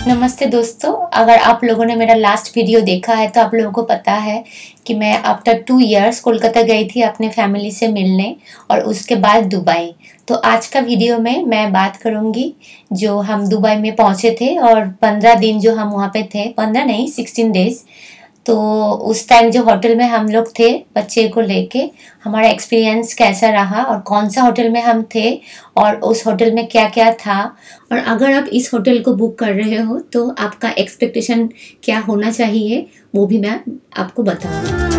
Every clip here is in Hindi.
नमस्ते दोस्तों, अगर आप लोगों ने मेरा लास्ट वीडियो देखा है तो आप लोगों को पता है कि मैं आफ्टर 2 इयर्स कोलकाता गई थी अपने फैमिली से मिलने और उसके बाद दुबई। तो आज का वीडियो में मैं बात करूंगी जो हम दुबई में पहुंचे थे और 15 दिन जो हम वहाँ पे थे, 15 नहीं 16 डेज। तो उस टाइम जो होटल में हम लोग थे बच्चे को लेके, हमारा एक्सपीरियंस कैसा रहा और कौन सा होटल में हम थे और उस होटल में क्या क्या था, और अगर आप इस होटल को बुक कर रहे हो तो आपका एक्सपेक्टेशन क्या होना चाहिए वो भी मैं आपको बताऊंगी।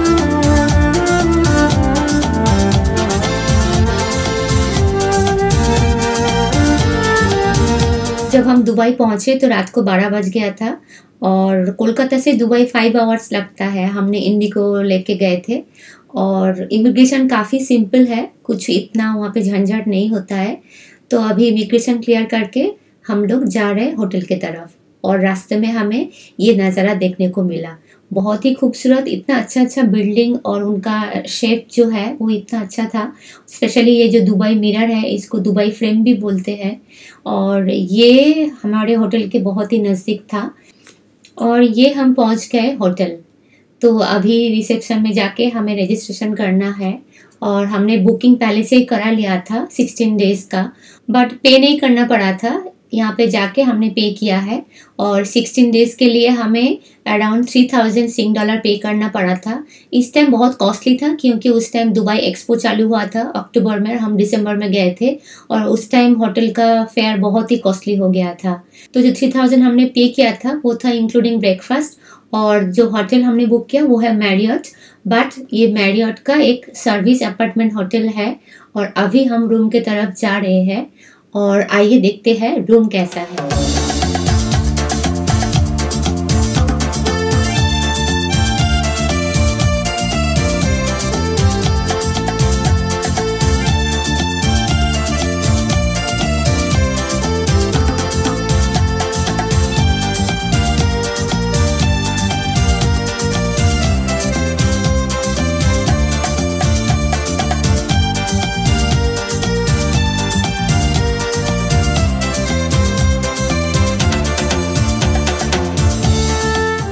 जब हम दुबई पहुंचे तो रात को 12 बज गया था और कोलकाता से दुबई 5 आवर्स लगता है। हमने इंडिगो लेके गए थे और इमिग्रेशन काफ़ी सिंपल है, कुछ इतना वहाँ पे झंझट नहीं होता है। तो अभी इमिग्रेशन क्लियर करके हम लोग जा रहे हैं होटल की तरफ और रास्ते में हमें ये नज़ारा देखने को मिला। बहुत ही खूबसूरत, इतना अच्छा बिल्डिंग और उनका शेप जो है वो इतना अच्छा था। स्पेशली ये जो दुबई मिरर है, इसको दुबई फ्रेम भी बोलते हैं, और ये हमारे होटल के बहुत ही नज़दीक था। और ये हम पहुंच गए होटल। तो अभी रिसेप्शन में जाके हमें रजिस्ट्रेशन करना है और हमने बुकिंग पहले से ही करा लिया था 16 डेज का, बट पे नहीं करना पड़ा था। यहाँ पे जाके हमने पे किया है और 16 डेज के लिए हमें अराउंड 3000 सिंह डॉलर पे करना पड़ा था। इस टाइम बहुत कॉस्टली था क्योंकि उस टाइम दुबई एक्सपो चालू हुआ था अक्टूबर में, हम दिसंबर में गए थे और उस टाइम होटल का फेयर बहुत ही कॉस्टली हो गया था। तो जो 3000 हमने पे किया था वो था इंक्लूडिंग ब्रेकफास्ट, और जो होटल हमने बुक किया वो है मैरियट, बट ये मैरियट का एक सर्विस अपार्टमेंट होटल है। और अभी हम रूम के तरफ जा रहे हैं और आइए देखते हैं रूम कैसा है।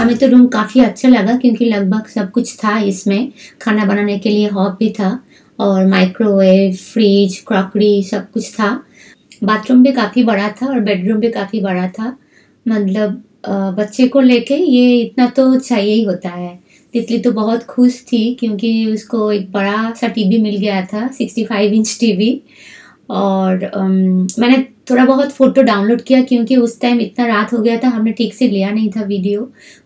हमें तो रूम काफ़ी अच्छा लगा क्योंकि लगभग सब कुछ था इसमें। खाना बनाने के लिए हॉब भी था और माइक्रोवेव, फ्रिज, क्रॉकरी सब कुछ था। बाथरूम भी काफ़ी बड़ा था और बेडरूम भी काफ़ी बड़ा था। मतलब बच्चे को लेके ये इतना तो चाहिए ही होता है। तितली तो बहुत खुश थी क्योंकि उसको एक बड़ा सा टीवी मिल गया था, 65 इंच टीवी। और मैंने थोड़ा बहुत फ़ोटो डाउनलोड किया क्योंकि उस टाइम इतना रात हो गया था, हमने ठीक से लिया नहीं था वीडियो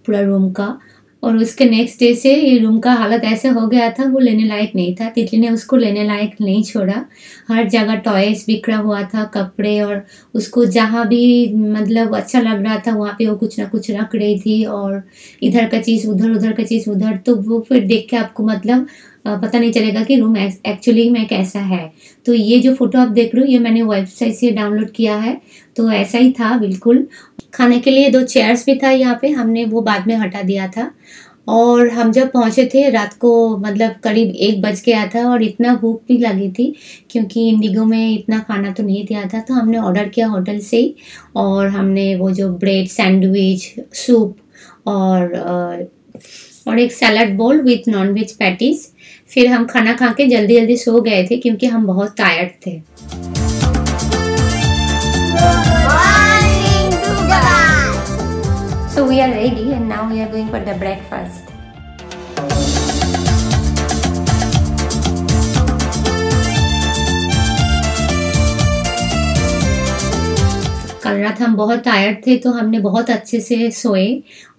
पूरा रूम का। और उसके नेक्स्ट डे से ये रूम का हालत ऐसे हो गया था, वो लेने लायक नहीं था। तितली ने उसको लेने लायक नहीं छोड़ा। हर जगह टॉयज बिखरा हुआ था, कपड़े, और उसको जहाँ भी मतलब अच्छा लग रहा था वहाँ पे वो कुछ ना कुछ रख रही थी, और इधर का चीज़ उधर, उधर का चीज़ उधर। तो वो फिर देख के आपको मतलब पता नहीं चलेगा कि रूम एक्चुअली में कैसा है। तो ये जो फोटो आप देख रहे हो ये मैंने वेबसाइट से डाउनलोड किया है, तो ऐसा ही था बिल्कुल। खाने के लिए 2 चेयर्स भी था यहाँ पे, हमने वो बाद में हटा दिया था। और हम जब पहुँचे थे रात को मतलब करीब 1 बज गया था और इतना भूख भी लगी थी क्योंकि इंडिगो में इतना खाना तो नहीं दिया था। तो हमने ऑर्डर किया होटल से ही, और हमने वो जो ब्रेड सैंडविच, सूप और एक सैलड बोल विथ नॉनवेज पैटीज। फिर हम खाना खा के जल्दी जल्दी सो गए थे क्योंकि हम बहुत टायर्ड थे। So we are ready and now we are going for the breakfast. कल रात हम बहुत टायर्ड थे तो हमने बहुत अच्छे से सोए,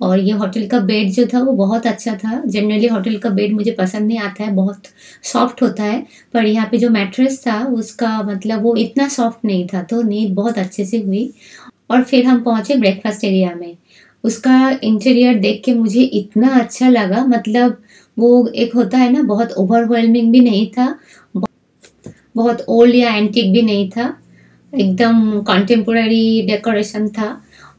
और ये होटल का बेड जो था वो बहुत अच्छा था। जनरली होटल का बेड मुझे पसंद नहीं आता है, बहुत सॉफ्ट होता है, पर यहाँ पे जो मैट्रेस था उसका मतलब वो इतना सॉफ्ट नहीं था, तो नींद बहुत अच्छे से हुई। और फिर हम पहुँचे ब्रेकफास्ट एरिया में। उसका इंटीरियर देख के मुझे इतना अच्छा लगा, मतलब वो एक होता है ना, बहुत ओवरवेलमिंग भी नहीं था, बहुत ओल्ड या एंटीक भी नहीं था, एकदम कंटेम्पोररी डेकोरेशन था।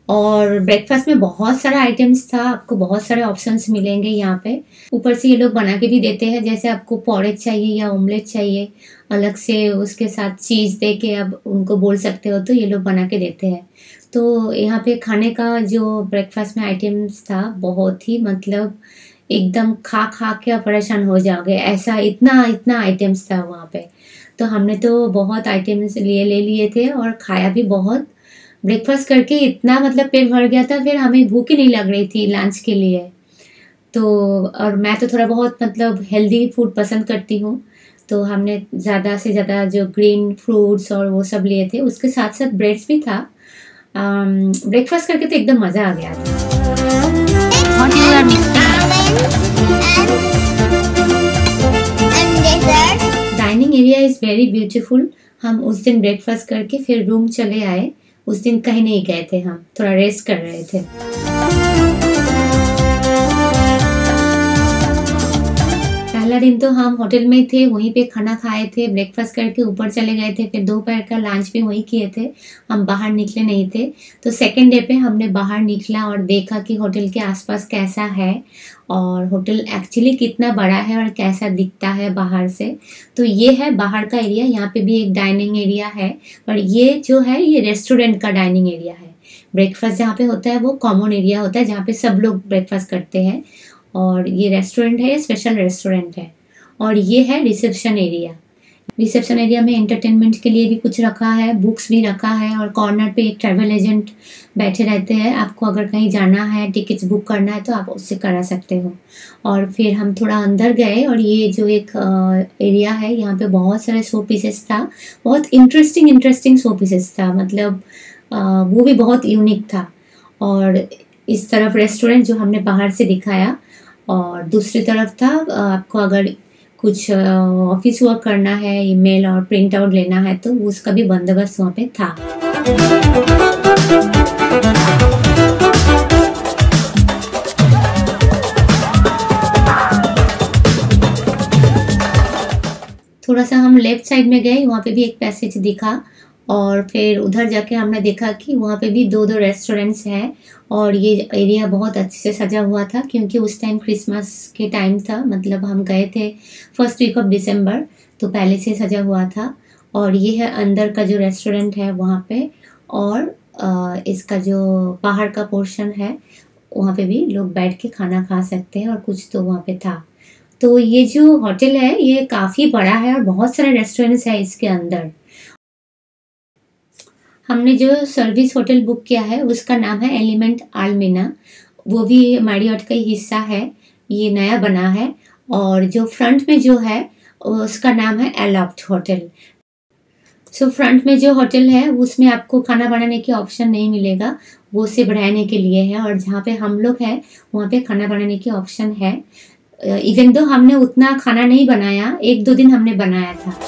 और ब्रेकफास्ट में बहुत सारा आइटम्स था, आपको बहुत सारे ऑप्शंस मिलेंगे यहाँ पे। ऊपर से ये लोग बना के भी देते हैं, जैसे आपको पॉरेज चाहिए या ऑमलेट चाहिए अलग से उसके साथ चीज़ दे के आप उनको बोल सकते हो, तो ये लोग बना के देते हैं। तो यहाँ पे खाने का जो ब्रेकफास्ट में आइटम्स था बहुत ही मतलब एकदम खा खा के परेशान हो जाओगे, ऐसा इतना इतना आइटम्स था वहाँ पे। तो हमने तो बहुत आइटम्स ले लिए थे और खाया भी बहुत। ब्रेकफास्ट करके इतना मतलब पेट भर गया था, फिर हमें भूख ही नहीं लग रही थी लंच के लिए। तो और मैं तो थोड़ा बहुत मतलब हेल्दी फूड पसंद करती हूँ, तो हमने ज़्यादा से ज़्यादा जो ग्रीन फ्रूट्स और वो सब लिए थे, उसके साथ साथ ब्रेड्स भी था। ब्रेकफास्ट करके तो एकदम मज़ा आ गया था। Dining area is very beautiful. हम उस दिन ब्रेकफास्ट करके फिर रूम चले आए। उस दिन कहीं नहीं गए थे, हम थोड़ा रेस्ट कर रहे थे। पहला दिन तो हम होटल में ही थे, वहीं पे खाना खाए थे, ब्रेकफास्ट करके ऊपर चले गए थे, फिर दोपहर का लंच भी वहीं किए थे, हम बाहर निकले नहीं थे। तो सेकेंड डे पे हमने बाहर निकला और देखा कि होटल के आसपास कैसा है और होटल एक्चुअली कितना बड़ा है और कैसा दिखता है बाहर से। तो ये है बाहर का एरिया। यहाँ पे भी एक डाइनिंग एरिया है, और ये जो है ये रेस्टोरेंट का डाइनिंग एरिया है। ब्रेकफास्ट जहाँ पे होता है वो कॉमन एरिया होता है, जहाँ पे सब लोग ब्रेकफास्ट करते हैं। और ये रेस्टोरेंट है, स्पेशल रेस्टोरेंट है। और ये है रिसेप्शन एरिया। रिसेप्शन एरिया में एंटरटेनमेंट के लिए भी कुछ रखा है, बुक्स भी रखा है, और कॉर्नर पे एक ट्रैवल एजेंट बैठे रहते हैं। आपको अगर कहीं जाना है, टिकट्स बुक करना है तो आप उससे करा सकते हो। और फिर हम थोड़ा अंदर गए, और ये जो एक एरिया है, यहाँ पे बहुत सारे शो पीसेस था, बहुत इंटरेस्टिंग शो पीसेस था, मतलब वो भी बहुत यूनिक था। और इस तरफ रेस्टोरेंट जो हमने बाहर से दिखाया, और दूसरी तरफ था आपको अगर कुछ ऑफिस वर्क करना है, ईमेल और प्रिंट आउट लेना है, तो उसका भी बंदोबस्त वहाँ पे था। थोड़ा सा हम लेफ्ट साइड में गए, वहाँ पे भी एक पैसेज दिखा, और फिर उधर जाके हमने देखा कि वहाँ पे भी दो रेस्टोरेंट्स हैं। और ये एरिया बहुत अच्छे से सजा हुआ था, क्योंकि उस टाइम क्रिसमस के टाइम था, मतलब हम गए थे फर्स्ट वीक ऑफ दिसंबर, तो पहले से सजा हुआ था। और ये है अंदर का जो रेस्टोरेंट है वहाँ पे, और इसका जो बाहर का पोर्शन है वहाँ पे भी लोग बैठ के खाना खा सकते हैं, और कुछ तो वहाँ पे था। तो ये जो होटल है ये काफ़ी बड़ा है, और बहुत सारे रेस्टोरेंट्स हैं इसके अंदर। हमने जो सर्विस होटल बुक किया है उसका नाम है एलिमेंट आलमीना, वो भी मैरियट का ही हिस्सा है, ये नया बना है। और जो फ्रंट में जो है उसका नाम है एलॉफ्ट होटल। सो फ्रंट में जो होटल है उसमें आपको खाना बनाने की ऑप्शन नहीं मिलेगा, वो सिर्फ रहने के लिए है। और जहाँ पे हम लोग हैं वहाँ पे खाना बनाने की ऑप्शन है। इवन दो हमने उतना खाना नहीं बनाया, 1-2 दिन हमने बनाया था।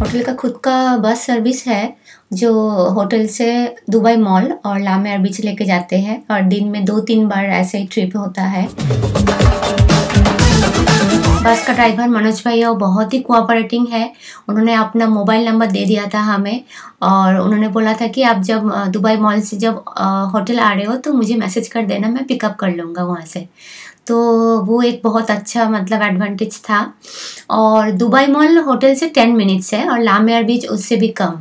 होटल का खुद का बस सर्विस है, जो होटल से दुबई मॉल और लामेर बीच लेके जाते हैं, और दिन में 2-3 बार ऐसे ही ट्रिप होता है। बस का ड्राइवर मनोज भैया बहुत ही कोऑपरेटिंग है। उन्होंने अपना मोबाइल नंबर दे दिया था हमें, और उन्होंने बोला था कि आप जब दुबई मॉल से जब होटल आ रहे हो तो मुझे मैसेज कर देना, मैं पिकअप कर लूँगा वहाँ से। तो वो एक बहुत अच्छा मतलब एडवांटेज था। और दुबई मॉल होटल से 10 मिनट्स है, और लामेर बीच उससे भी कम।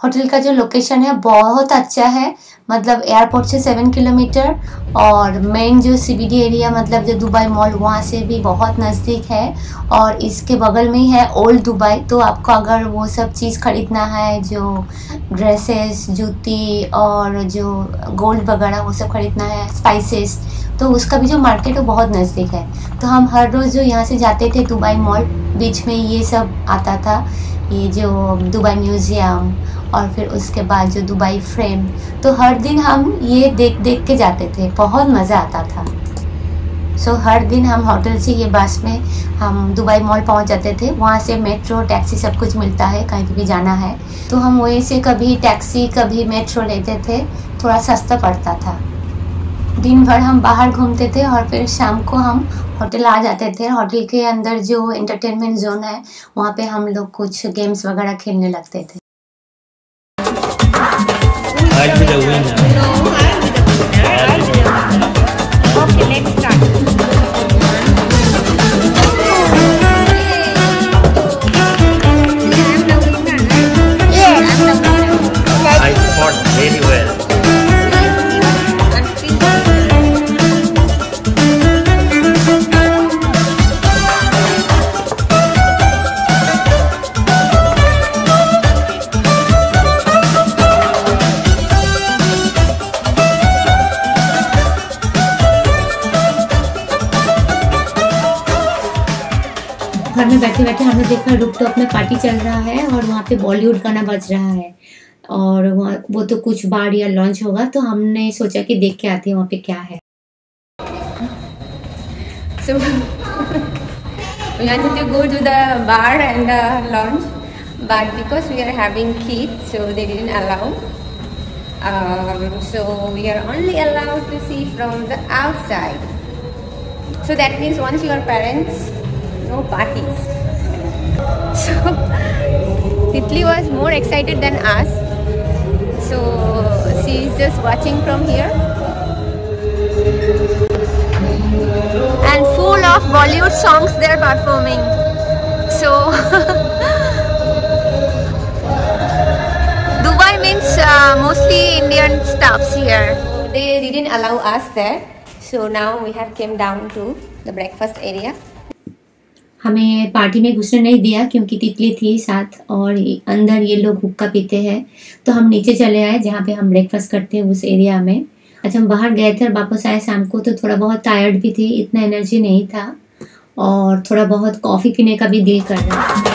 होटल का जो लोकेशन है बहुत अच्छा है, मतलब एयरपोर्ट से 7 किलोमीटर, और मेन जो CBD एरिया मतलब जो दुबई मॉल वहाँ से भी बहुत नज़दीक है। और इसके बगल में ही है ओल्ड दुबई, तो आपको अगर वो सब चीज़ ख़रीदना है, जो ड्रेसेस, जूती और जो गोल्ड वगैरह वो सब ख़रीदना है, स्पाइसेस, तो उसका भी जो मार्केट है बहुत नज़दीक है। तो हम हर रोज़ जो यहाँ से जाते थे दुबई मॉल, बीच में ये सब आता था, ये जो दुबई म्यूज़ियम, और फिर उसके बाद जो दुबई फ्रेम, तो हर दिन हम ये देख के जाते थे, बहुत मज़ा आता था। सो हर दिन हम होटल से ये बस में हम दुबई मॉल पहुंच जाते थे, वहाँ से मेट्रो, टैक्सी सब कुछ मिलता है, कहीं भी जाना है तो हम वहीं से कभी टैक्सी कभी मेट्रो लेते थे, थोड़ा सस्ता पड़ता था। दिन भर हम बाहर घूमते थे, और फिर शाम को हम होटल आ जाते थे। होटल के अंदर जो एंटरटेनमेंट जोन है वहाँ पे हम लोग कुछ गेम्स वगैरह खेलने लगते थे। Okay, let's start. घर में बैठे बैठे हमने देखा रूफटॉप में पार्टी चल रहा है और वहाँ पे बॉलीवुड गाना बज रहा है, और वहाँ वो तो कुछ बार या लॉन्च होगा, तो हमने सोचा कि देख के आते हैं वहाँ पे क्या है। So we wanted to go to the bar and the lounge, but because we are having kids, so they didn't allow. So we are only allowed to see from the outside. So that means once you are parents, no parties. So Titli was more excited than us. So she is just watching from here. And full of Bollywood songs they are performing. So Dubai means mostly Indian stuffs here. They didn't allow us there, so now we have came down to the breakfast area. हमें पार्टी में घुसने नहीं दिया क्योंकि तितली थी साथ और अंदर ये लोग हुक्का पीते हैं, तो हम नीचे चले आए जहाँ पे हम ब्रेकफास्ट करते हैं उस एरिया में। अच्छा, हम बाहर गए थे और वापस आए शाम को, तो थोड़ा बहुत टायर्ड भी थी, इतना एनर्जी नहीं था और थोड़ा बहुत कॉफ़ी पीने का भी दिल कर रहा था।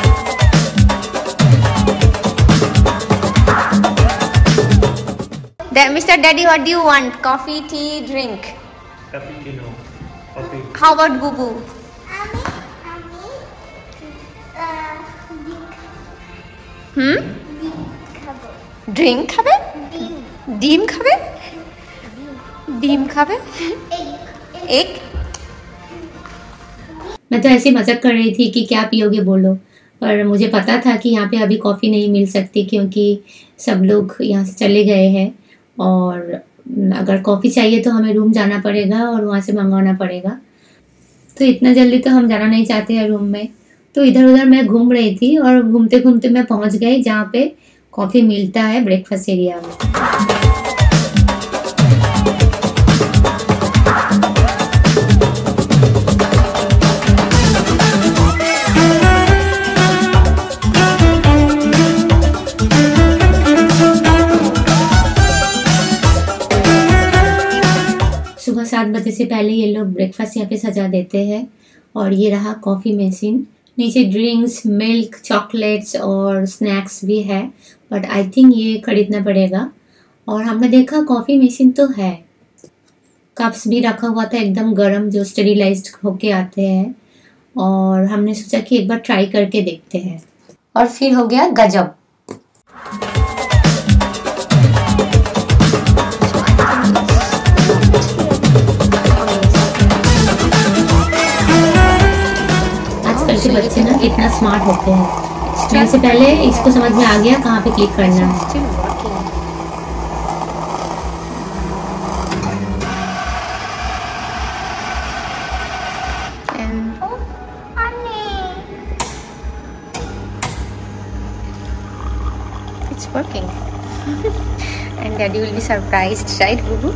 Mr. Daddy, what do you want? Coffee, tea, drink? Cappuccino. Coffee. How about Boo Boo? Drink খাবে? ডিম খাবে? ডিম খাবে? एक? मैं तो ऐसे मजाक कर रही थी कि क्या पियोगे बोलो, पर मुझे पता था कि यहाँ पे अभी कॉफ़ी नहीं मिल सकती क्योंकि सब लोग यहाँ से चले गए हैं, और अगर कॉफ़ी चाहिए तो हमें रूम जाना पड़ेगा और वहाँ से मंगवाना पड़ेगा। तो इतना जल्दी तो हम जाना नहीं चाहते हैं रूम में। तो इधर उधर मैं घूम रही थी और घूमते घूमते मैं पहुँच गई जहाँ पे कॉफ़ी मिलता है ब्रेकफास्ट एरिया में। सुबह 7 बजे से पहले ये लोग ब्रेकफास्ट यहाँ पे सजा देते हैं, और ये रहा कॉफ़ी मशीन। नीचे ड्रिंक्स, मिल्क, चॉकलेट्स और स्नैक्स भी है, बट आई थिंक ये खरीदना पड़ेगा। और हमने देखा कॉफ़ी मशीन तो है, कप्स भी रखा हुआ था एकदम गर्म जो स्टेरिलाइज्ड होके आते हैं, और हमने सोचा कि एक बार ट्राई करके देखते हैं, और फिर हो गया गजब। आजकल के बच्चे ना इतना स्मार्ट होते हैं, मेरे से पहले इसको समझ में आ गया कहाँ पे क्लिक करना है। It's working. And Daddy will be surprised, right, Boo Boo?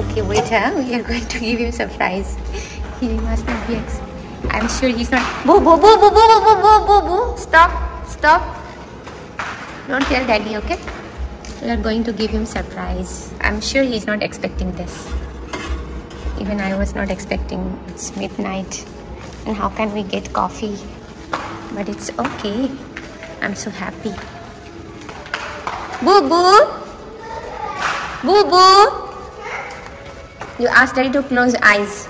Okay, wait, we are going to give him surprise. He must not be I'm sure he's not. Boo Boo Boo Boo Boo Boo Boo Boo Boo. Stop, stop. Don't tell Daddy, okay? We are going to give him surprise. I'm sure he's not expecting this. Even I was not expecting. It's midnight, and how can we get coffee? But it's okay. I'm so happy. Boo Boo! Boo Boo! You asked Daddy to close eyes.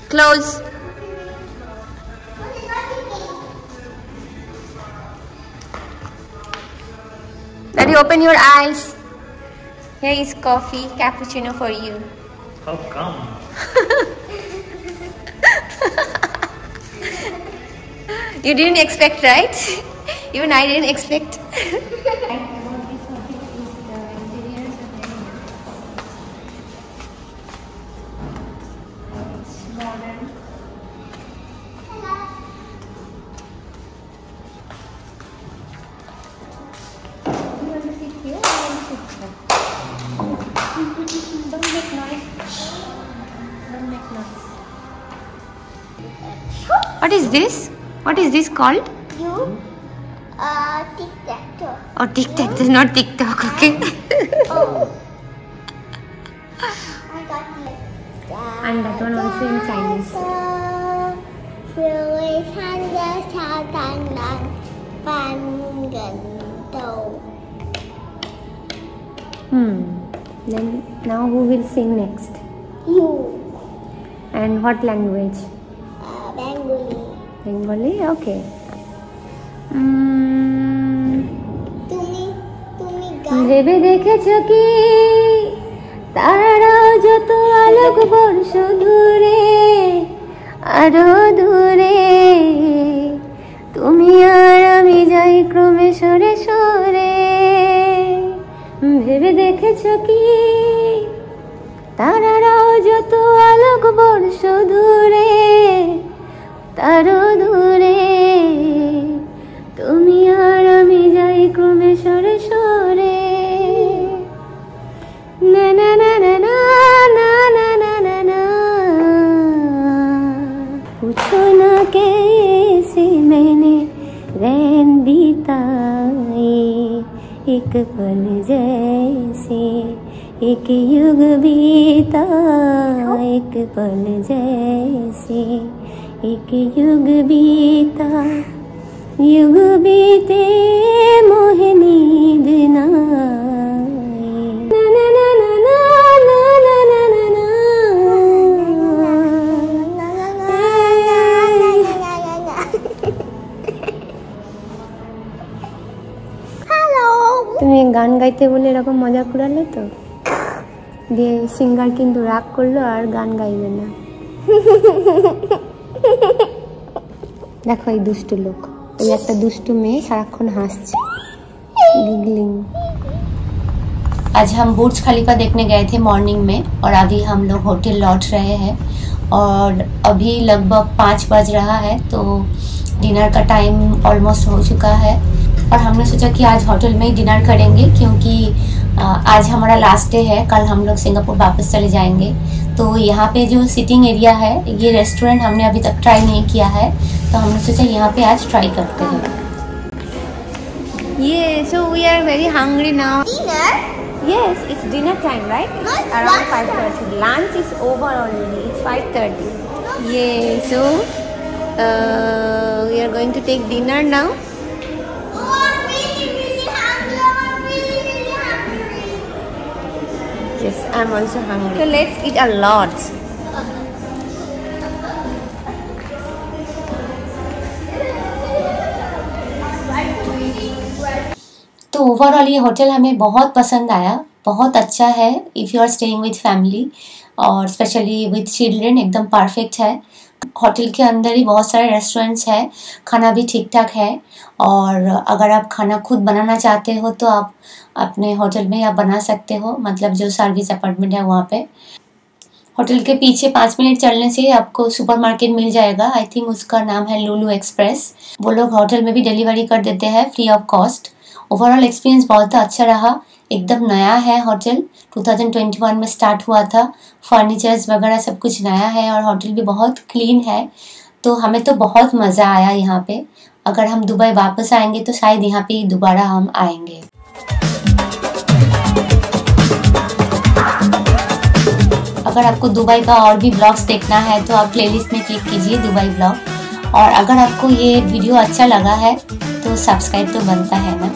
Close. Daddy, open your eyes. Here is coffee, cappuccino for you. How come? You didn't expect, right? Even I didn't expect. What is this? What is this called? Tic-tac-toe. Oh, tic-tac. This is not TikTok, okay? Oh. I got the and that one also in Chinese. Then now who will sing next? You. And what language? Bengali. Bengali? Okay. ভেবে দেখেছো কি তারারাও যত আলোক বর্ষ দূরে আরো দূরে তুমি আর আমি যাই ক্রমে সরে সরে ভেবে দেখেছো কি তারারাও যত আলোক বর্ষ দূরে তারও দূরে তুমি আর আমি যাই ক্রমে সরে সরে না না না না না না না না না না पूछो ना कैसे मैंने रैन बिताए एक पल जैसे एक युग बीता एक पल जैसे एक युग बीता युग बीते मोहे नींद ना তুমি গান গাইতে বলে এরকম মজা করালে তো দিয়ে সিঙ্গার কিন্তু রাগ করলো আর গান গাইবে না দেখো এই দুষ্টু লোক এই একটা দুষ্টু মেয়ে সারাক্ষণ হাসছে गिगलिंग। आज हम बुर्ज खलीफा देखने गए थे मॉर्निंग में और अभी हम लोग होटल लौट रहे हैं और अभी लगभग 5 बज रहा है तो डिनर का टाइम ऑलमोस्ट हो चुका है और हमने सोचा कि आज होटल में ही डिनर करेंगे क्योंकि आज हमारा लास्ट डे है। कल हम लोग सिंगापुर वापस चले जाएंगे। तो यहाँ पे जो सिटिंग एरिया है ये रेस्टोरेंट हमने अभी तक ट्राई नहीं किया है तो हमने सोचा यहाँ पे आज ट्राई करते हैं। Yeah, so we are very hungry now. Dinner? Yes, it's dinner time, right? It's around 5:30. Lunch is over already. It's 5:30. Yeah, so we are going to take dinner now. Oh, I'm really, really hungry. I'm really, really hungry. Yes, I'm also hungry. So let's eat a lot. तो ओवरऑल ये होटल हमें बहुत पसंद आया, बहुत अच्छा है if you are staying with family और स्पेशली विद चिल्ड्रन एकदम परफेक्ट है। होटल के अंदर ही बहुत सारे रेस्टोरेंट्स है, खाना भी ठीक ठाक है और अगर आप खाना खुद बनाना चाहते हो तो आप अपने होटल में आप बना सकते हो, मतलब जो सर्विस अपार्टमेंट है वहाँ पे। होटल के पीछे 5 मिनट चलने से आपको सुपरमार्केट मिल जाएगा। आई थिंक उसका नाम है लुलु एक्सप्रेस। वो लोग होटल में भी डिलीवरी कर देते हैं free of cost. Overall experience बहुत अच्छा रहा, एकदम नया है होटल, 2021 में स्टार्ट हुआ था। फर्नीचर्स वगैरह सब कुछ नया है और होटल भी बहुत क्लीन है, तो हमें तो बहुत मज़ा आया यहाँ पे। अगर हम दुबई वापस आएंगे तो शायद यहाँ पे दोबारा हम आएंगे। अगर आपको दुबई का और भी ब्लॉग्स देखना है तो आप प्लेलिस्ट में क्लिक कीजिए दुबई ब्लॉग। और अगर आपको ये वीडियो अच्छा लगा है तो सब्सक्राइब तो बनता है ना।